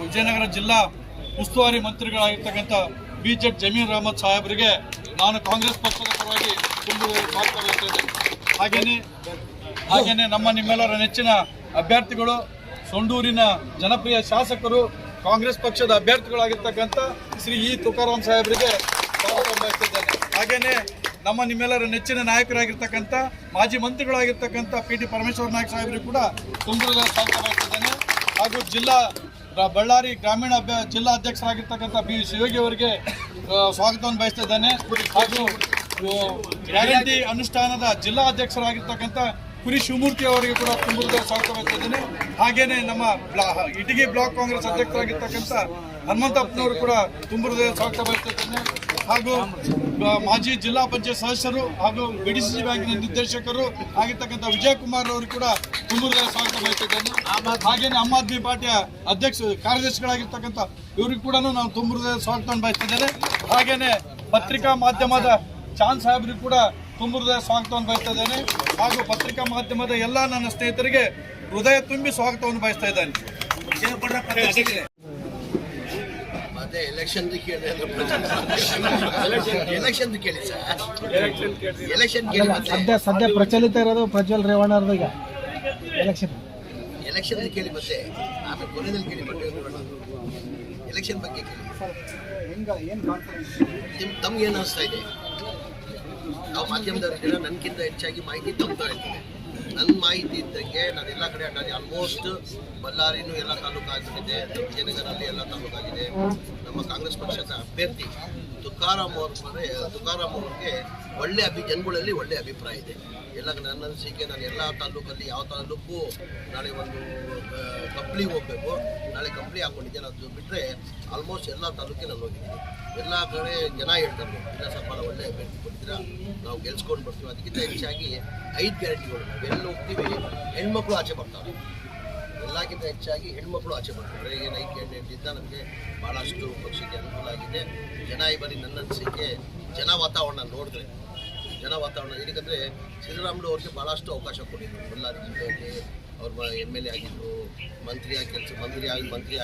ವಿಜಯನಗರ ಜಿಲ್ಲಾ ಉಸ್ತುವಾರಿ ಮಂತ್ರಿಗಳಾಗಿರ್ತಕ್ಕಂಥ BZ ಜಮೀರ್ ಅಹಮದ್ ಸಾಹೇಬರಿಗೆ ನಾನು ಕಾಂಗ್ರೆಸ್ ಪಕ್ಷದ ಪರವಾಗಿ ತುಂಬ ಸ್ವಾಗತ ಬಯಸ್ತೇನೆ. ಹಾಗೆಯೇ ನಿಮ್ಮೆಲ್ಲರ ನೆಚ್ಚಿನ ಅಭ್ಯರ್ಥಿಗಳು ಸೊಂಡೂರಿನ ಜನಪ್ರಿಯ ಶಾಸಕರು ಕಾಂಗ್ರೆಸ್ ಪಕ್ಷದ ಅಭ್ಯರ್ಥಿಗಳಾಗಿರ್ತಕ್ಕಂಥ ಶ್ರೀ ತುಕಾರಾಮ್ ಸಾಹೇಬರಿಗೆ ಸ್ವಾಗತ ಬಯಸ್ತಿದ್ದೇನೆ. ಹಾಗೆಯೇ ನಿಮ್ಮೆಲ್ಲರ ನೆಚ್ಚಿನ ನಾಯಕರಾಗಿರ್ತಕ್ಕಂಥ ಮಾಜಿ ಮಂತ್ರಿಗಳಾಗಿರ್ತಕ್ಕಂಥ PT ಪರಮೇಶ್ವರ ನಾಯ್ಕ ಸಾಹೇಬರಿಗೆ ಕೂಡ ತುಂಬ ಸ್ವಾಗತ ಬಯಸ್ತಿದ್ದೇನೆ. ಹಾಗೂ ಬಳ್ಳಾರಿ ಗ್ರಾಮೀಣ ಜಿಲ್ಲಾ ಅಧ್ಯಕ್ಷರಾಗಿರ್ತಕ್ಕಂಥ B ಶಿವಯೋಗಿ ಅವರಿಗೆ ಸ್ವಾಗತವನ್ನು ಬಯಸ್ತಿದ್ದೇನೆ. ಹಾಗೂ ಗ್ಯಾರಂಟಿ ಅನುಷ್ಠಾನದ ಜಿಲ್ಲಾ ಅಧ್ಯಕ್ಷರಾಗಿರ್ತಕ್ಕಂಥ ಕುರಿ ಶಿವಮೂರ್ತಿ ಅವರಿಗೆ ಕೂಡ ತುಂಬ ಸ್ವಾಗತ ಬಯಸ್ತಿದ್ದೇನೆ. ಹಾಗೇನೆ ಇಟಗಿ ಬ್ಲಾಕ್ ಕಾಂಗ್ರೆಸ್ ಅಧ್ಯಕ್ಷರಾಗಿರ್ತಕ್ಕಂಥ ಹನುಮಂತಪ್ಪನವರು ಕೂಡ ತುಂಬ ಸ್ವಾಗತ ಬಯಸ್ತಿದ್ದೇನೆ. ಹಾಗೂ ಮಾಜಿ ಜಿಲ್ಲಾ ಪಂಚಾಯತ್ ಸದಸ್ಯರು ಹಾಗೂ BDCC ಬ್ಯಾಂಕಿನ ನಿರ್ದೇಶಕರು ಆಗಿರ್ತಕ್ಕಂಥ ವಿಜಯಕುಮಾರ್ ಅವರು ಕೂಡ ತುಂಬ ಸ್ವಾಗತ ಬಯಸ್ತಿದ್ದೇನೆ. ಹಾಗೇನೆ ಆಮ್ ಆದ್ಮಿ ಪಾರ್ಟಿಯ ಕಾರ್ಯದರ್ಶಿಗಳಾಗಿರ್ತಕ್ಕಂಥ ಇವರಿಗೂ ಕೂಡ ನಾನು ತುಂಬ ಸ್ವಾಗತವನ್ನು ಬಯಸ್ತಿದ್ದೇನೆ. ಹಾಗೇನೆ ಪತ್ರಿಕಾ ಮಾಧ್ಯಮದ ಚಾಂದ್ ಸಾಹೇಬರಿಗೂ ಕೂಡ ತುಂಬ ಸ್ವಾಗತವನ್ನು ಬಯಸ್ತಿದ್ದೇನೆ. ಹಾಗೂ ಪತ್ರಿಕಾ ಮಾಧ್ಯಮದ ಎಲ್ಲ ನನ್ನ ಸ್ನೇಹಿತರಿಗೆ ಹೃದಯ ತುಂಬಿ ಸ್ವಾಗತವನ್ನು ಬಯಸ್ತಾ ಇದ್ದೇನೆ. ಸದ್ಯ ಪ್ರಚಲಿತ ಇರೋದು ಪ್ರಜ್ವಲ್ ರೇವಣ್ಣ ಅವ್ರದ್ದು ಎಲೆಕ್ಷನ್ ಕೇಳಿ ಮತ್ತೆ ಆಮೇಲೆ ಕೊನೆಯಲ್ಲಿ ಕೇಳಿ ಬಟ್ಟೆ ಎಲೆಕ್ಷನ್ ಬಗ್ಗೆ ಕೇಳಿ. ತಮ್ಗೆ ಏನು ಅನಿಸ್ತಾ ಇದೆ? ನಾವು ಮಾಧ್ಯಮದವರಿಗೆಲ್ಲ ನನಗಿಂತ ಹೆಚ್ಚಾಗಿ ಮಾಹಿತಿ ತಮ್ತಾ ಇರ್ತದೆ. ನನ್ನ ಮಾಹಿತಿ ಇದ್ದಂಗೆ ನಾನು ಎಲ್ಲ ಕಡೆ ಅಡ್ಡಾಡಿ ಆಲ್ಮೋಸ್ಟ್ ಬಳ್ಳಾರಿನೂ ಎಲ್ಲ ತಾಲೂಕು ಆಗಿಬಿಟ್ಟಿದೆ, ವಿಜಯನಗರಲ್ಲಿ ಎಲ್ಲ ತಾಲೂಕು ಆಗಿದೆ. ನಮ್ಮ ಕಾಂಗ್ರೆಸ್ ಪಕ್ಷದ ಅಭ್ಯರ್ಥಿ ತುಕಾರಾಮ್ ಅವ್ರಿಗೆ ಒಳ್ಳೆ ಜನಗಳಲ್ಲಿ ಒಳ್ಳೆ ಅಭಿಪ್ರಾಯ ಇದೆ. ಎಲ್ಲ ನನ್ನ ಅನಿಸಿಕೆ ನಾನು ಎಲ್ಲ ತಾಲೂಕಲ್ಲಿ ಯಾವ ತಾಲೂಕು ನಾಳೆ ಒಂದು ಕಂಪ್ನಿಗೆ ಹೋಗಬೇಕು, ನಾಳೆ ಕಂಪ್ನಿ ಹಾಕ್ಕೊಂಡಿದ್ದೇನೆ. ಅದು ಬಿಟ್ಟರೆ ಆಲ್ಮೋಸ್ಟ್ ಎಲ್ಲ ತಾಲೂಕಿಗೆ ನಾನು ಹೋಗಿದ್ದೀನಿ. ಎಲ್ಲ ಕಡೆ ಜನ ಹೇಳ್ತಾರೆ ಇಲ್ಲ ಸ್ವಲ್ಪ ಒಳ್ಳೆ ಅಭ್ಯರ್ಥಿ ಕೊಡ್ತೀರಾ, ನಾವು ಗೆಲ್ಸ್ಕೊಂಡು ಬರ್ತೀವಿ. ಅದಕ್ಕಿಂತ ಹೆಚ್ಚಾಗಿ 5 ಗ್ಯಾರಂಟಿಗಳು ನಾವೆಲ್ಲ ಹೋಗ್ತೀವಿ, ಹೆಣ್ಮಕ್ಳು ಆಚೆ ಬರ್ತಾರೆ. ಎಲ್ಲಕ್ಕಿಂತ ಹೆಚ್ಚಾಗಿ ಹೆಣ್ಮಕ್ಳು ಆಚೆ ಬರ್ತಾರೆ. ಏನು 5 ಗ್ಯಾರಂಟಿಯಿಂದ ನಮಗೆ ಭಾಳಷ್ಟು ಪಕ್ಷಕ್ಕೆ ಅನುಕೂಲ ಆಗಿದೆ. ಜನ ಈ ಬಾರಿ ನನ್ನ ಅನಿಸಿಕೆ ಜನ ವಾತಾವರಣ ನೋಡಿದ್ರೆ ಏನಕ್ಕಂದರೆ ಸಿದ್ದರಾಮಯ್ಯ ಅವ್ರಿಗೆ ಭಾಳಷ್ಟು ಅವಕಾಶ ಕೊಟ್ಟಿದ್ರು. ಬಳ್ಳಾರಿ ಜಿಲ್ಲೆಯಲ್ಲಿ ಅವ್ರ MLA ಆಗಿದ್ದರು, ಮಂತ್ರಿ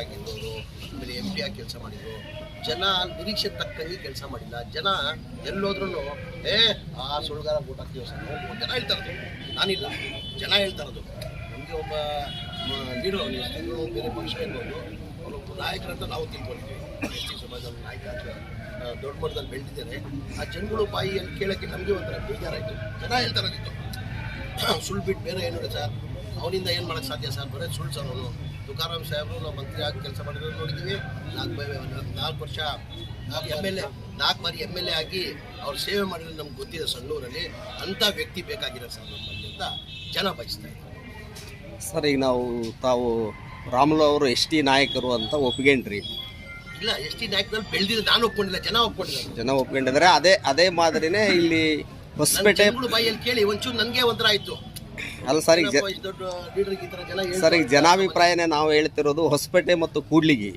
ಆಗಿದ್ದವರು, ಆಮೇಲೆ MP ಆಗಿ ಕೆಲಸ ಮಾಡಿದರು. ಜನ ನಿರೀಕ್ಷೆ ತಕ್ಕಂಗೆ ಕೆಲಸ ಮಾಡಿಲ್ಲ. ಜನ ಎಲ್ಲೋದ್ರೂ ಆ ಸುಳ್ಗಾರ ಊಟ ಹಾಕ್ತೀವಿ ಸರ್ ಜನ ಹೇಳ್ತಾ ಇರೋದು, ನಾನಿಲ್ಲ ಜನ ಹೇಳ್ತಾ ಇರೋದು. ನಮಗೆ ಒಬ್ಬ ಲೀಡರ್ ನೀವು ಬೇರೆ ಪಕ್ಷ ಇರ್ಬೋದು, ಅವರೊಬ್ಬ ನಾಯಕರಂತ ನಾವು ತಿಳ್ಕೊಂಡಿದ್ದೀವಿ. ST ಸಮಾಜದ ನಾಯಕ ದೊಡ್ಡ ಮಟ್ಟದಲ್ಲಿ ಬೆಳೆದಿದ್ದೇನೆ. ಆ ಜನಗಳು ಬಾಯಿಯಲ್ಲಿ ಕೇಳೋಕ್ಕೆ ನಮಗೆ ಒಂಥರ ಬೇಜಾರಾಯಿತು. ಜನ ಹೇಳ್ತಾ ಇರೋದಿತ್ತು ಸುಳ್ಳು ಬಿಟ್ಟು ಬೇರೆ ಏನು ಸರ್, ಅವನಿಂದ ಏನು ಮಾಡೋಕ್ಕೆ ಸಾಧ್ಯ ಸರ್, ಬರೀ ಸುಳ್ಳು ಸರ್. ಅವನು ತುಕಾರಾಮ್ ಸಾಹೇಬರು ನಾವು ಮಂತ್ರಿ ಆಗಿ ಕೆಲಸ ಮಾಡಿರೋದು ನೋಡಿದ್ದೀವಿ. 4 ವರ್ಷ 4 ಬಾರಿ MLA ಆಗಿ ಅವ್ರು ಸೇವೆ ಮಾಡಿರೋದು ನಮ್ಗೆ ಗೊತ್ತಿದೆ. ಸಣ್ಣೂರಲ್ಲಿ ಅಂಥ ವ್ಯಕ್ತಿ ಬೇಕಾಗಿರೋ ಸರ್ ನಮ್ಮಲ್ಲಿ ಅಂತ ಜನ ಬಯಸ್ತಾ ಇದ್ದಾರೆ ಸರ್. ಈಗ ತಾವು ರಾಮುಲು ಅವರು ST ನಾಯಕರು ಅಂತ ಒಪ್ಕೊಂಡ್ರಿ. ಇಲ್ಲ, ST ನಾಯಕದಲ್ಲಿ ಬೆಳೆದಿದ್ದು ನಾನು ಒಪ್ಕೊಂಡಿಲ್ಲ, ಜನ ಒಪ್ಕೊಂಡಿದ್ದಾರೆ. ಅದೇ ಮಾದರಿನೇ ಇಲ್ಲಿ ಹೊಸಪೇಟೆ ಬಾಯಲ್ಲಿ ಕೇಳಿ ಒಂಚೂರು ನನಗೆ ಒಂಥರ ಆಯಿತು. ಅಲ್ಲ ಸರ್, ಈಗ ಜನಾಭಿಪ್ರಾಯನೇ ನಾವು ಹೇಳ್ತಿರೋದು ಹೊಸಪೇಟೆ ಮತ್ತು ಕೂಡ್ಲಿಗಿ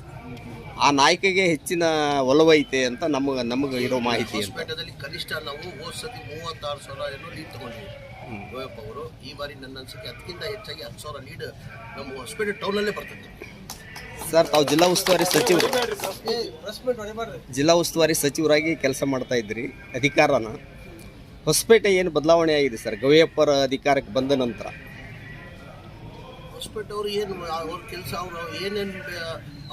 ಆ ನಾಯಕಿಗೆ ಹೆಚ್ಚಿನ ಒಲವೈತೆ ಅಂತ ನಮಗೆ ಇರೋ ಮಾಹಿತಿ. ಹೊಸಪೇಟೆದಲ್ಲಿ ಕನಿಷ್ಠ ನಾವು ಹೋದ ಸತಿ 36,000 ಲೀಡ್ ತಗೊಂಡಿವಿ ಗೋಯಪ್ಪ ಅವರು. ಈ ಬಾರಿ ನನ್ನ ಅನಿಸಿಕೆ ಅದಕ್ಕಿಂತ ಹೆಚ್ಚಾಗಿ 10,000 ಲೀಡ್ ನಮ್ಮ ಹೊಸಪೇಟೆ ಟೌನಲ್ಲೇ ಬರ್ತದೆ ಸರ್. ತಾವು ಜಿಲ್ಲಾ ಉಸ್ತುವಾರಿ ಸಚಿವರಾಗಿ ಕೆಲಸ ಮಾಡ್ತಾ ಇದ್ರಿ, ಅಧಿಕಾರನ ಹೊಸಪೇಟೆ ಏನು ಬದಲಾವಣೆ ಆಗಿದೆ ಸರ್ ಗವಿಯಪ್ಪರ ಅಧಿಕಾರಕ್ಕೆ ಬಂದ ನಂತರ? ಹೊಸಪೇಟೆ ಅವರು ಏನು ಅವ್ರ ಕೆಲಸ ಏನೇನು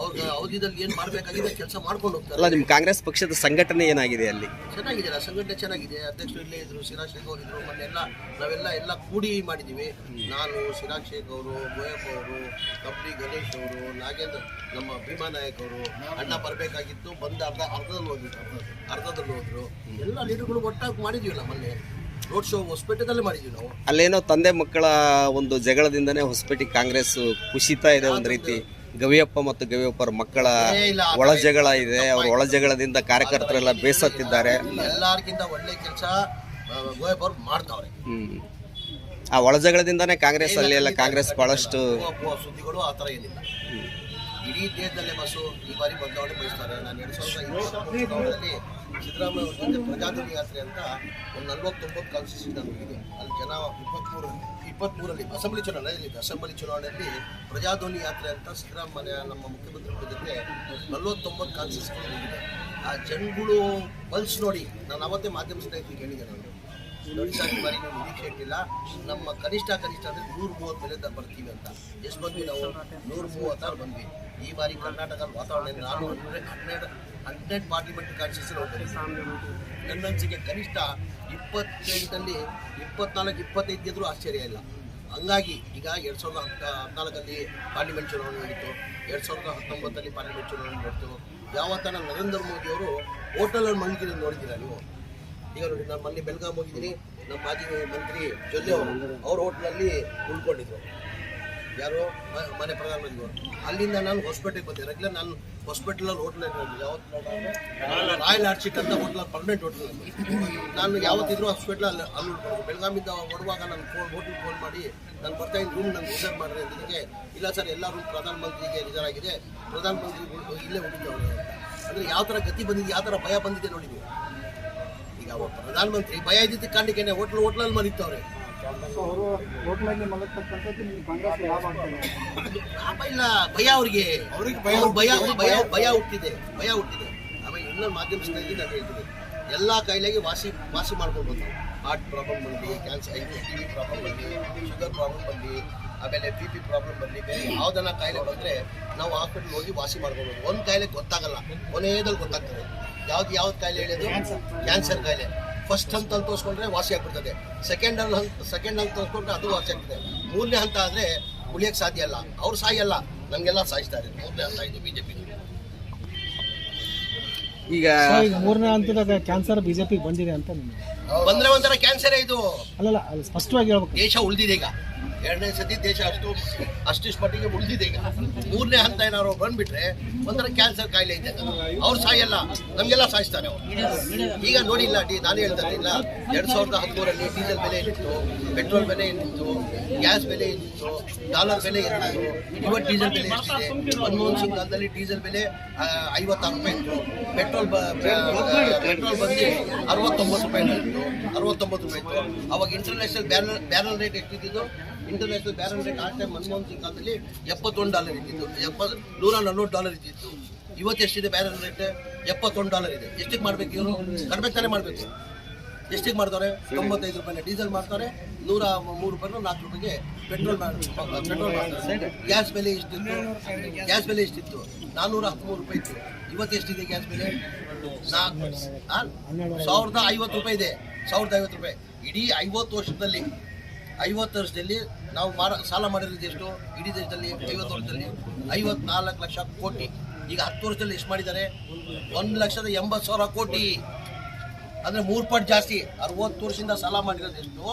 ಅವ್ರ ಅವಧಿಯಲ್ಲಿ ಏನು ಮಾಡಬೇಕಾಗಿದೆ ಕೆಲಸ ಮಾಡ್ಕೊಂಡು ಹೋಗ್ತಾರೆ. ಅಲ್ಲ, ನಿಮ್ಮ ಕಾಂಗ್ರೆಸ್ ಪಕ್ಷದ ಸಂಘಟನೆ ಏನಾಗಿದೆ ಅಲ್ಲಿ? ಚೆನ್ನಾಗಿದೆ, ಸಂಘಟನೆ ಚೆನ್ನಾಗಿದೆ. ಅಧ್ಯಕ್ಷರು ಇಲ್ಲೇ ಇದ್ರು, ಸಿರಾಜ್ ಶೇಖ್ ಅವರು ಇದ್ರು. ಮೊನ್ನೆ ಎಲ್ಲ ಕೂಡಿ ಮಾಡಿದ್ದೀವಿ. ನಾನು, ಸಿರಾಜ್ ಶೇಖ್ ಅವರು, ಗೋಯಪ್ಪ ಅವರು, ಕಬ್ರಿ ಗಣೇಶ್ ಅವರು, ನಾಗೇಂದ್ರ, ನಮ್ಮ ಭೀಮಾ ನಾಯಕ್ ಅವರು. ಅಣ್ಣ ಬರಬೇಕಾಗಿತ್ತು, ಬಂದ ಅರ್ಧದಲ್ಲಿ ಹೋದ್ರು. ಎಲ್ಲ ಲೀಡರ್ಗಳು ಒಟ್ಟಾಗಿ ಮಾಡಿದ್ದೀವಲ್ಲ. ಮೊನ್ನೆ ರೋಡ್ ಶೋ ಹೊಸಪೇಟೆದಲ್ಲೇ ಮಾಡಿದ್ವಿ ನಾವು. ಅಲ್ಲೇನೋ ತಂದೆ ಮಕ್ಕಳ ಒಂದು ಜಗಳದಿಂದನೇ ಹೊಸಪೇಟೆ ಕಾಂಗ್ರೆಸ್ ಕುಸಿತಾ ಇದೆ ಒಂದು ರೀತಿ. ಗವಿಯಪ್ಪ ಮತ್ತು ಗವಿಯಪ್ಪರ ಮಕ್ಕಳ ಒಳಜಗಳ ಇದೆ. ಅವ್ರ ಒಳಜಗಳದಿಂದ ಕಾರ್ಯಕರ್ತರೆಲ್ಲ ಬೇಸತ್ತಿದ್ದಾರೆ. ಎಲ್ಲರಿಗಿಂತ ಒಳ್ಳೆ ಕೆಲಸ ಗೋಯಪ್ಪ ಅವ್ರು ಮಾಡ್ತಾವ್ರೆ. ಆ ಒಳಜಗಳದಿಂದಾನೇ ಕಾಂಗ್ರೆಸ್ ಅಲ್ಲಿ ಎಲ್ಲ ಕಾಂಗ್ರೆಸ್ ಬಹಳಷ್ಟು ಸುದ್ದಿಗಳು ಆ ಥರ ಏನಿಲ್ಲ. ಇಡೀ ದೇಶದಲ್ಲೇ ಬಸ್ಸು ಈ ಬಾರಿ ಬದಲಾವಣೆ ಬಯಸ್ತಾರೆ. ನಾನು 2023 ಚುನಾವಣೆಯಲ್ಲಿ ಸಿದ್ದರಾಮಯ್ಯ ಜೊತೆ ಪ್ರಜಾಧ್ವನಿ ಯಾತ್ರೆ ಅಂತ ಒಂದು 49 ಕಾನ್ಸ್ಟಿಟ್ಯೂಷನ್ ನಾನು ಹೋಗಿದೆ. ಅಲ್ಲಿ ಜನ 23ರಲ್ಲಿ ಅಸೆಂಬ್ಲಿ ಚುನಾವಣೆಯಲ್ಲಿ ಪ್ರಜಾಧ್ವನಿ ಯಾತ್ರೆ ಅಂತ ಸಿದ್ದರಾಮಯ್ಯ ನಮ್ಮ ಮುಖ್ಯಮಂತ್ರಿಗಳ ಜೊತೆ 49 ಕಾನ್ಸ್ಟಿಟ್ಯೂಷನ್ ಹೋಗಿದೆ. ಆ ಜನಗಳು ಪಲ್ಸ್ ನೋಡಿ ನಾನು ಅವತ್ತೇ ಮಾಧ್ಯಮ ಸ್ನೇಹಿತರಿಗೆ ಹೇಳಿದೆ. ನಾನು ನೋಡಿ ಸರ್, ಈ ಬಾರಿ ನಾವು ನಿರೀಕ್ಷೆ ಇಟ್ಟಿಲ್ಲ, ನಮ್ಮ ಕನಿಷ್ಠ ಅಂದರೆ 130 ಮೇಲೆ ಬರ್ತೀವಿ ಅಂತ. ಎಷ್ಟು ಬಂದ್ವಿ ನಾವು? 136 ಬಂದ್ವಿ. ಈ ಬಾರಿ ಕರ್ನಾಟಕದ ವಾತಾವರಣ ನಾನು 100 ಪಾರ್ಲಿಮೆಂಟ್ ಕಾನ್ಸ್ಟಿಟ್ಯೂಷನ್ ಹೋಗ್ತೀನಿ. ನನ್ನ ಅನಿಸಿಕೆ ಕನಿಷ್ಠ 28ರಲ್ಲಿ 24-25 ಗೆದ್ರೂ ಆಶ್ಚರ್ಯ ಇಲ್ಲ. ಹಂಗಾಗಿ ಈಗ 2014 ಪಾರ್ಲಿಮೆಂಟ್ ಚುನಾವಣೆ ನಡೀತು, 2019 ಪಾರ್ಲಿಮೆಂಟ್ ಚುನಾವಣೆ ನಡೀತು. ಯಾವತ್ತ ನರೇಂದ್ರ ಮೋದಿ ಅವರು ಹೋಟೆಲಲ್ಲಿ ಮಲಗಿರೋದು ನೋಡಿದ್ದೀರಾ ನೀವು? ಈಗ ನೋಡಿ, ನಾನು ಮೊನ್ನೆ ಬೆಳಗಾಂ ಹೋಗಿದ್ದೀನಿ. ನಮ್ಮ ಮಾಜಿ ಮಂತ್ರಿ ಜೊಲ್ಲೆ ಅವ್ರ ಹೋಟ್ಲಲ್ಲಿ ಉಳ್ಕೊಂಡಿದ್ರು. ಯಾರು? ಮನೆ ಪ್ರಧಾನಮಂತ್ರಿಗಳು. ಅಲ್ಲಿಂದ ನಾನು ಹೊಸಪೇಟೆಗೆ ಬಂದೆ. ರೆಗ್ಯುಲರ್ ನಾನು ಹೊಸಪೇಟೆಲಲ್ಲಿ ಹೋಟ್ಲಲ್ಲಿ ಯಾವತ್ತು ರಾಯಲ್ ಆರ್ಚಿಟ್ ಅಂತ ಹೋಟ್ಲಲ್ಲಿ ಪರ್ಮನೆಂಟ್ ಹೋಟ್ಲಲ್ಲಿ ನಾನು ಯಾವತ್ತಿದ್ರು ಹೊಸಪೇಟೆಲಲ್ಲಿ ಅಲ್ಲಿ ಉಳ್ಕೊಂಡು ಬೆಳಗಾಮಿಂದ ಹೊಡುವಾಗ ನಾನು ಹೋಟ್ಲಿಗೆ ಫೋನ್ ಮಾಡಿ ನಾನು ಬರ್ತಾಯಿದ್ದೀನಿ, ರೂಮ್ ನಾನು ರಿಸರ್ವ್ ಮಾಡಿದ್ರೆ ಅಂದಿದ್ದಕ್ಕೆ ಇಲ್ಲ ಸರ್, ಎಲ್ಲ ರೂಮ್ ಪ್ರಧಾನಮಂತ್ರಿಗೆ ರಿಸರ್ವ್ ಆಗಿದೆ, ಪ್ರಧಾನಮಂತ್ರಿಗಳು ಇಲ್ಲೇ ಉಳಿದವರು ಅಂತ. ಅಂದರೆ ಯಾವ ಥರ ಗತಿ ಬಂದಿದೆ, ಯಾವ ಥರ ಭಯ ಬಂದಿದೆ ನೋಡಿ ನೀವು. ಈಗ ಪ್ರಧಾನಮಂತ್ರಿ ಭಯ ಇದ್ದಿದ್ದ ಕಾರಣಕ್ಕೇನೆ ಹೋಟ್ಲಲ್ಲಿ ಮರಿತವ್ರೆ. ಲಾಭ ಇಲ್ಲ, ಭಯ ಅವ್ರಿಗೆ ಭಯ ಹುಟ್ಟಿದೆ. ಆಮೇಲೆ ಇನ್ನೊಂದು ಮಾಧ್ಯಮ ಸ್ನೇಹಿತರೆ ನಾನು ಹೇಳ್ತೀನಿ, ಎಲ್ಲ ಕಾಯಿಲೆಗೆ ವಾಸಿ ಮಾಡ್ಕೊಂಡು ಬಂದವು. ಹಾರ್ಟ್ ಪ್ರಾಬ್ಲಮ್ ಬರಲಿ, ಕ್ಯಾನ್ಸರ್, ಟಿ.ವಿ ಪ್ರಾಬ್ಲಮ್ ಬರಲಿ, ಶುಗರ್ ಪ್ರಾಬ್ಲಮ್ ಬರಲಿ, ಆಮೇಲೆ BP ಪ್ರಾಬ್ಲಮ್ ಬರಲಿ, ಬೇರೆ ಯಾವುದನ್ನ ಕಾಯಿಲೆ ಬಂದರೆ ನಾವು ಹಾಸ್ಪಿಟ್ಲ್ ಹೋಗಿ ವಾಸಿ ಮಾಡ್ಕೊಬೋದು. ಒಂದು ಕಾಯಿಲೆ ಗೊತ್ತಾಗಲ್ಲ, ಕೊನೆಯದಲ್ಲಿ ಗೊತ್ತಾಗ್ತದೆ. ಯಾವ್ದು ಕಾಯಿಲೆ ಹೇಳಿದ್ರು? ಕ್ಯಾನ್ಸರ್ ಕಾಯಿಲೆ. ಫಸ್ಟ್ ಹಂತಲ್ಲಿ ತೋರಿಸ್ಕೊಂಡ್ರೆ ವಾಸಿ ಆಗ್ಬಿಡ್ತದೆ, ಸೆಕೆಂಡ್ ಹಂತ ತೋರಿಸ್ಕೊಂಡ್ರೆ ಅದು ವಾಸಿ ಆಗ್ತದೆ. 3ನೇ ಹಂತ ಆದರೆ ಉಳಿಯೋಕ್ಕೆ ಸಾಧ್ಯ ಇಲ್ಲ. ಅವ್ರು ಸಾಯಲ್ಲ, ನಮಗೆಲ್ಲ ಸಾಯಿಸ್ತಾರೆ. 3ನೇ ಹಂತ ಇದು BJP. ಈಗ 3ನೇ ಹಂತದಾಗ ಕ್ಯಾನ್ಸರ್ ಬಿಜೆಪಿಗೆ ಬಂದಿದೆ ಅಂತ ಬಂದ್ರೆ ಒಂಥರ ಕ್ಯಾನ್ಸರೇ ಇದು. ಅಲ್ಲ ಸ್ಪಷ್ಟವಾಗಿ ಹೇಳ್ಬೇಕು. ದೇಶ ಉಳಿದಿದೆ ಈಗ, 2ನೇ ಸತಿ ದೇಶ ಅಷ್ಟಿಷ್ಟು ಮಟ್ಟಿಗೆ ಉಳಿದಿದೆ. ಈಗ 3ನೇ ಹಂತ ಏನಾದ್ರು ಬಂದ್ಬಿಟ್ರೆ ಒಂಥರ ಕ್ಯಾನ್ಸರ್ ಕಾಯಿಲೆ ಇದೆ. ಅವ್ರು ಸಾಯಲ್ಲ, ನಮಗೆಲ್ಲ ಸಾಯಿಸ್ತಾರೆ ಅವರು. ಈಗ ನೋಡಿಲ್ಲ, ನಾನು ಹೇಳ್ತಾ ಇಲ್ಲ, 2013ರಲ್ಲಿ ಡೀಸೆಲ್ ಬೆಲೆ ಏನಿತ್ತು, ಪೆಟ್ರೋಲ್ ಬೆಲೆ ಏನಿತ್ತು, ಗ್ಯಾಸ್ ಬೆಲೆ ಏನಿತ್ತು, ಡಾಲರ್ ಬೆಲೆ ಏನಿತ್ತು, ಇವತ್ತು ಡೀಸೆಲ್ ಬೆಲೆ ಎಷ್ಟಿದೆ? ಮನಮೋಹನ್ ಸಿಂಗ್ ಕಾಲದಲ್ಲಿ ಡೀಸೆಲ್ ಬೆಲೆ 56 ರೂಪಾಯಿ ಇತ್ತು. ಪೆಟ್ರೋಲ್ ಬಂದು 69 ರೂಪಾಯಿ ಇತ್ತು, 69 ರೂಪಾಯಿ ಇತ್ತು. ಅವಾಗ ಇಂಟರ್ನ್ಯಾಷನಲ್ ಬ್ಯಾರಲ್ ರೇಟ್ ಎಷ್ಟಿದ್ದು? ಇಂಟರ್ನ್ಯಾಷನಲ್ ಬ್ಯಾರಲ್ ರೇಟ್ ಆ ಟೈಮ್ ಮನಮೋಹನ್ ಸಿಂಗ್ ಕಾಲದಲ್ಲಿ $71 ಇದ್ದಿದ್ದು, $140 ಇದ್ದಿತ್ತು. ಇವತ್ತು ಎಷ್ಟಿದೆ ಬ್ಯಾರಲ್ ರೇಟ್? $71 ಇದೆ. ಎಷ್ಟಿಗೆ ಮಾಡಬೇಕು ಇವರು? ಕಡಿಮೆ ತಾನೇ ಮಾಡಬೇಕು. ಎಷ್ಟಿಗೆ ಮಾಡ್ತಾರೆ? 95 ರೂಪಾಯಿನ ಡೀಸೆಲ್ ಮಾಡ್ತಾರೆ, 103 ರೂಪಾಯಿನ 4 ರೂಪಾಯಿಗೆ ಪೆಟ್ರೋಲ್ ಮಾಡ್ತಾರೆ. ಗ್ಯಾಸ್ ಬೆಲೆ ಎಷ್ಟಿತ್ತು? 413 ರೂಪಾಯಿ ಇತ್ತು. ಇವತ್ತು ಎಷ್ಟಿದೆ ಗ್ಯಾಸ್ ಬೆಲೆ? 1050 ರೂಪಾಯಿ ಇದೆ. 1050 ರೂಪಾಯಿ. ಇಡೀ 50 ವರ್ಷದಲ್ಲಿ ನಾವು ಸಾಲ ಮಾಡಿರೋದು ಎಷ್ಟು? ಇಡೀ ದೇಶದಲ್ಲಿ 50 ವರ್ಷದಲ್ಲಿ 54 ಲಕ್ಷ ಕೋಟಿ. ಈಗ 10 ವರ್ಷದಲ್ಲಿ ಎಷ್ಟು ಮಾಡಿದ್ದಾರೆ? 1,80,000 ಕೋಟಿ. ಅಂದರೆ 3 ಪಟ್ಟು ಜಾಸ್ತಿ. 60 ವರ್ಷದಿಂದ ಸಾಲ ಮಾಡಿರೋದು ಎಷ್ಟು?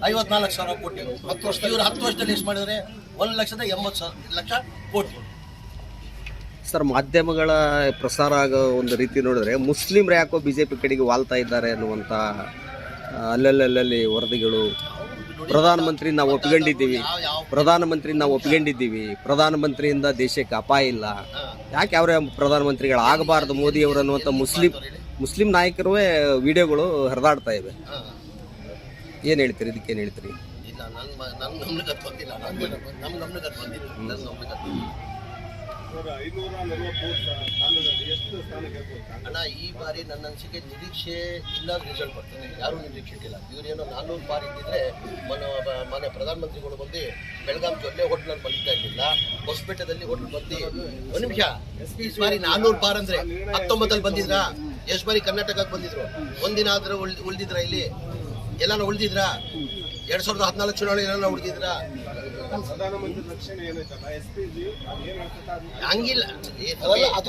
54,000 ಕೋಟಿ. 10 ವರ್ಷ. ಇವರು 10 ವರ್ಷದಲ್ಲಿ ಎಷ್ಟು ಮಾಡಿದ್ದಾರೆ? 1,80,000 ಕೋಟಿ. ಸರ್, ಮಾಧ್ಯಮಗಳ ಪ್ರಸಾರ ಆಗೋ ಒಂದು ರೀತಿ ನೋಡಿದ್ರೆ ಮುಸ್ಲಿಮ್ರು ಯಾಕೋ BJP ಕಡೆಗೆ ವಾಲ್ತಾ ಇದ್ದಾರೆ ಅನ್ನುವಂಥ ಅಲ್ಲಲ್ಲಿ ವರದಿಗಳು. ಪ್ರಧಾನಮಂತ್ರಿ ನಾವು ಒಪ್ಕೊಂಡಿದ್ದೀವಿ, ಪ್ರಧಾನಮಂತ್ರಿಯಿಂದ ದೇಶಕ್ಕೆ ಅಪಾಯ ಇಲ್ಲ, ಯಾಕೆ ಅವರೇ ಪ್ರಧಾನಮಂತ್ರಿಗಳು ಆಗಬಾರ್ದು ಮೋದಿಯವರು ಅನ್ನುವಂಥ ಮುಸ್ಲಿಂ ನಾಯಕರು ವಿಡಿಯೋಗಳು ಹರಿದಾಡ್ತಾ ಇವೆ. ಏನು ಹೇಳ್ತೀರಿ ಇದಕ್ಕೇನು ಹೇಳ್ತೀರಿ? ಇಲ್ಲ, ನನ್ನ ಗಮನಕ್ಕೆ ಬಂದಿಲ್ಲ. ಅಣ್ಣ, ಈ ಬಾರಿ ನನ್ನ ಅನಿಸಿಕೆ ನಿರೀಕ್ಷೆ ಇಲ್ಲ, ರಿಸಲ್ಟ್ ಬರ್ತದೆ. ಯಾರೂ ನಿರೀಕ್ಷೆ ಇಟ್ಟಿಲ್ಲ. ಇವರೇನೋ 400 ಪಾರ್ ಇದ್ದಿದ್ರೆ ಮನೆ ಪ್ರಧಾನಮಂತ್ರಿಗಳು ಬಂದು ಬೆಳಗಾಂ ಜೊಲ್ಲೆ ಹೋಟ್ಲಲ್ಲಿ ಬಂದಿದ್ದ ಇರಲಿಲ್ಲ, ಹೊಸಪೇಟೆದಲ್ಲಿ ಹೋಟ್ಲ್ ಬಂದು. ಒಂದು ನಿಮಿಷ, ಈ ಬಾರಿ 400 ಪಾರ್ ಅಂದರೆ 19ರಲ್ಲಿ ಬಂದಿದ್ರಾ? ಎಷ್ಟು ಬಾರಿ ಕರ್ನಾಟಕಕ್ಕೆ ಬಂದಿದ್ರು? ಒಂದಿನ ಆದರೂ ಉಳಿದಿದ್ರ? ಇಲ್ಲಿ ಎಲ್ಲಾನು ಉಳಿದಿದ್ರಾ? 2014 ಚುನಾವಣೆ ಎಲ್ಲ ಉಳಿದಿದ್ರಾ? ಹಂಗಿಲ್ಲ.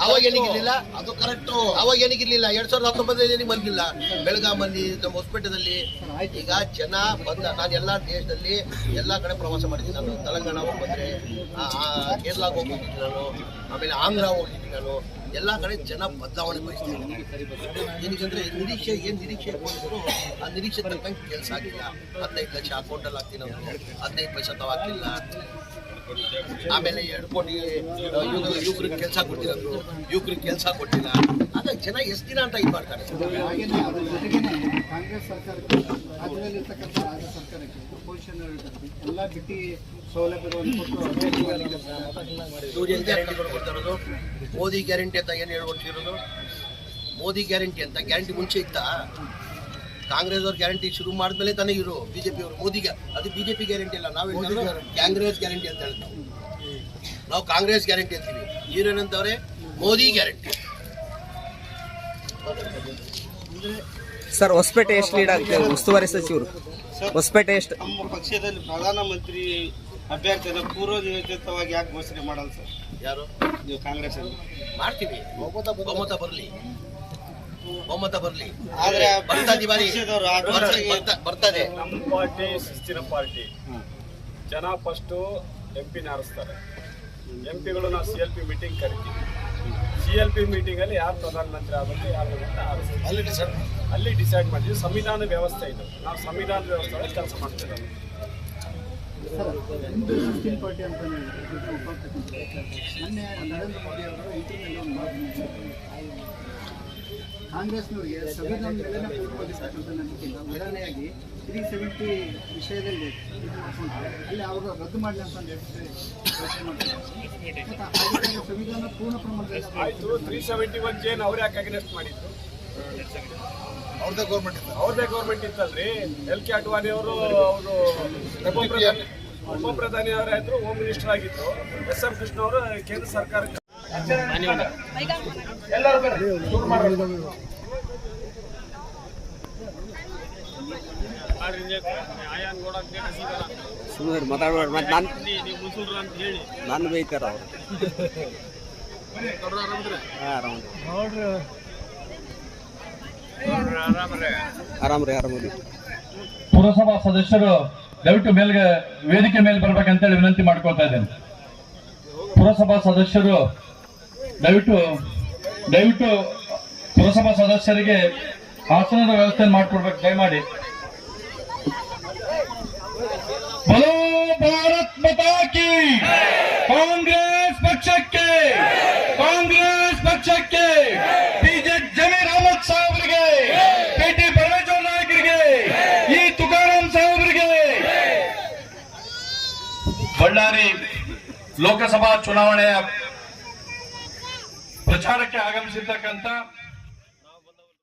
ಅವಾಗ ಏನಿಗಿರ್ಲಿಲ್ಲ, ಅದು ಕರೆಕ್ಟು. ಅವಾಗ ಏನಿಗಿರ್ಲಿಲ್ಲ, 2019 ಬಂದಿಲ್ಲ ಬೆಳಗಾಮಲ್ಲಿ, ನಮ್ಮ ಹೊಸಪೇಟೆದಲ್ಲಿ. ಈಗ ಜನ ಬಂದ, ನಾನು ಎಲ್ಲ ದೇಶದಲ್ಲಿ ಎಲ್ಲ ಕಡೆ ಪ್ರವಾಸ ಮಾಡಿದ್ದೀನಿ. ನಾನು ತೆಲಂಗಾಣ ಹೋಗಿ ಬಂದರೆ, ಕೇರಳಕ್ಕೆ ಹೋಗಿದ್ದೀನಿ ನಾನು, ಆಮೇಲೆ ಆಂಧ್ರ ಹೋಗಿದ್ದೀನಿ ನಾನು. ಎಲ್ಲ ಕಡೆ ಜನ ಬದಲಾವಣೆ ಬಯಸ್ತಾರೆ. ಏನಕ್ಕಂದ್ರೆ ನಿರೀಕ್ಷೆ ಇಟ್ಕೊಂಡಿದ್ರು ಆ ನಿರೀಕ್ಷೆ ತಕ್ಕಂಗೆ ಕೆಲಸ ಆಗಿಲ್ಲ. 15 ಲಕ್ಷ ಅಕೌಂಟಲ್ಲಿ ಹಾಕ್ತೀನಿ ಅಂದರು, 15 ಪೈಸೆ ತಾವು ಹಾಕಿಲ್ಲ. ಆಮೇಲೆ 2 ಕೋಟಿ ಯುವಕರಿಗೆ ಕೆಲಸ ಕೊಟ್ಟಿರೋದು, ಯುವಕರಿಗೆ ಕೆಲಸ ಕೊಟ್ಟಿಲ್ಲ. ಹಾಗಾಗಿ ಜನ ಎಷ್ಟು ದಿನ ಅಂತ ಇದು ಮಾಡ್ತಾರೆ. ಕಾಂಗ್ರೆಸ್ ಸರ್ಕಾರಕ್ಕೆ ರಾಜ್ಯದಲ್ಲಿರ್ತಕ್ಕಂಥ ರಾಜ್ಯ ಸರ್ಕಾರಕ್ಕೆ ಅಪೋಸಿಷನ್ ಎಲ್ಲ ಬಿಟ್ಟು ಸೌಲಭ್ಯಗಳನ್ನು ಕೊಟ್ಟು ಇವ್ರು ಏನು ಗ್ಯಾರಂಟಿಗಳು ಕೊಡ್ತಾ ಇರೋದು? ಮೋದಿ ಗ್ಯಾರಂಟಿ ಅಂತ ಏನು ಹೇಳ್ಕೊಟ್ಟಿರೋದು? ಮೋದಿ ಗ್ಯಾರಂಟಿ ಅಂತ ಗ್ಯಾರಂಟಿ ಮುಂಚೆ ಇತ್ತಾ? ಕಾಂಗ್ರೆಸ್ ಅವ್ರ ಗ್ಯಾರಂಟಿ ಶುರು ಮಾಡಿದ್ಮೇಲೆ ತಾನೇ ಇವರು ಬಿಜೆಪಿ ಅವರು ಮೋದಿಗೆ, ಅದು ಬಿಜೆಪಿ ಗ್ಯಾರಂಟಿ ಅಲ್ಲ. ನಾವು ಕಾಂಗ್ರೆಸ್ ಗ್ಯಾರಂಟಿ ಅಂತ ಹೇಳಿದ್ ನಾವು ಕಾಂಗ್ರೆಸ್ ಗ್ಯಾರಂಟಿ ಅಂತೀವಿ. ಇವ್ರೇನಂತವ್ರೆ ಮೋದಿ ಗ್ಯಾರಂಟಿ. ಸರ್ ಹೊಸಪೇಟೆ ಎಷ್ಟು ಲೀಡ್ ಆಗ್ತದೆ ಉಸ್ತುವಾರಿ ಸಚಿವರು? ಹೊಸಪೇಟೆ ಎಷ್ಟು? ನಮ್ಮ ಪಕ್ಷದಲ್ಲಿ ಪ್ರಧಾನಮಂತ್ರಿ ಅಭ್ಯರ್ಥಿಯನ್ನು ಪೂರ್ವ ನಿಯೋಜಿತವಾಗಿ ಯಾಕೆ ಘೋಷಣೆ ಮಾಡಲ್ಲ ಸರ್? ಯಾರು ನೀವು ಕಾಂಗ್ರೆಸ್ ಅಲ್ಲಿ ಮಾಡ್ತೀವಿ, ಬಹುಮತ ಬರಲಿ. ಆದ್ರೆ ಬರ್ತದೆ. ನಮ್ಮ ಪಾರ್ಟಿ ಶಿಸ್ತಿನ ಪಾರ್ಟಿ. ಜನ ಫಸ್ಟು MP ಆರಿಸ್ತಾರೆ. MP ನಾವು CLP ಮೀಟಿಂಗ್ ಕರಿತೀವಿ. CLP ಮೀಟಿಂಗಲ್ಲಿ ಯಾರು ಪ್ರಧಾನಮಂತ್ರಿ ಆಗಬೇಕು ಯಾರು ಅಂತ ಆರಿಸ್ತೀವಿ. ಅಲ್ಲಿ ಡಿಸೈಡ್ ಮಾಡ್ತೀವಿ. ಸಂವಿಧಾನ ವ್ಯವಸ್ಥೆ ಇದು. ನಾವು ಸಂವಿಧಾನ ವ್ಯವಸ್ಥೆ ಒಳಗೆ ಕೆಲಸ ಮಾಡ್ತೀವಿ. ಹಿಂದೂ ಮುಸ್ಲಿಂ ಪಾರ್ಟಿ ಅಂತ ಮೊನ್ನೆ ನರೇಂದ್ರ ಮೋದಿ ಅವರು ಇಂಟರ್ನೆಟ್ ಒಂದು ಮಾತು ಕಾಂಗ್ರೆಸ್ನವರಿಗೆ ಸಂವಿಧಾನ ಮೇಲೆನೇ ಪೂರ್ವವಾಗಿರ್ತಕ್ಕಂಥ ನಂಬಿಕೆಯಿಂದ ಉದಾಹರಣೆಯಾಗಿ 370 ವಿಷಯದಲ್ಲಿ ಇದು ಮಾಡ್ಕೊಂಡ್ರೆ ಅಲ್ಲಿ ಅವರು ರದ್ದು ಮಾಡಲಿ ಅಂತ ಯೋಚನೆ ಮಾಡ್ತಾರೆ. ಸಂವಿಧಾನ ಪೂರ್ಣ ಪ್ರಮಾಣದಲ್ಲಿ ಆಯಿತು. 371 ಜೇನ್ ಅವ್ರು ಯಾಕೆ ಅಗ್ನೆಸ್ಟ್ ಮಾಡಿದ್ರು? ಅವ್ರದೇ ಗೌರ್ಮೆಂಟ್ ಇತ್ತಲ್ರಿ. LK ಅಡ್ವಾಣಿ ಅವರು ಉಪ ಪ್ರಧಾನಿ ಅವರಾದ್ರು, ಹೋಮ್ ಮಿನಿಸ್ಟರ್ ಆಗಿದ್ರು. SM ಕೃಷ್ಣ ಅವರು ಕೇಂದ್ರ ಸರ್ಕಾರಕ್ಕೆ ಎಲ್ಲರೂ ಬರ್ರಿ. ಸುಮ್ಮನೆ ಮಾತಾಡಬೇಡ, ಮತ್ತೆ ನಾನು ಬೈತಾರ ಅವರು. ಆರಾಮ್ರಿ. ಪುರಸಭಾ ಸದಸ್ಯರು ದಯವಿಟ್ಟು ವೇದಿಕೆ ಮೇಲೆ ಬರ್ಬೇಕಂತೇಳಿ ವಿನಂತಿ ಮಾಡ್ಕೊಳ್ತಾ ಇದ್ದೇನೆ. ಪುರಸಭಾ ಸದಸ್ಯರು ದಯವಿಟ್ಟು ಪುರಸಭಾ ಸದಸ್ಯರಿಗೆ ಆಸನದ ವ್ಯವಸ್ಥೆ ಮಾಡಿಕೊಡ್ಬೇಕು ದಯಮಾಡಿ. ಬಲೋ ಭಾರತ್ ಮಾತಾ ಕಿ. ಕಾಂಗ್ರೆಸ್ ಪಕ್ಷಕ್ಕೆ ಬಿಜೆಪಿ ಜಮೀರ್ ಅಹಮದ್ ಸಾಹೇಬರಿಗೆ, PT ಪರಮೇಶ್ವರ ನಾಯಕರಿಗೆ, ಈ ತುಕಾರಾಂ ಸಾಹೇಬರಿಗೆ, ಬಳ್ಳಾರಿ ಲೋಕಸಭಾ ಚುನಾವಣೆಯ ಪ್ರಚಾರಕ್ಕೆ ಆಗಮಿಸಿರ್ತಕ್ಕಂಥ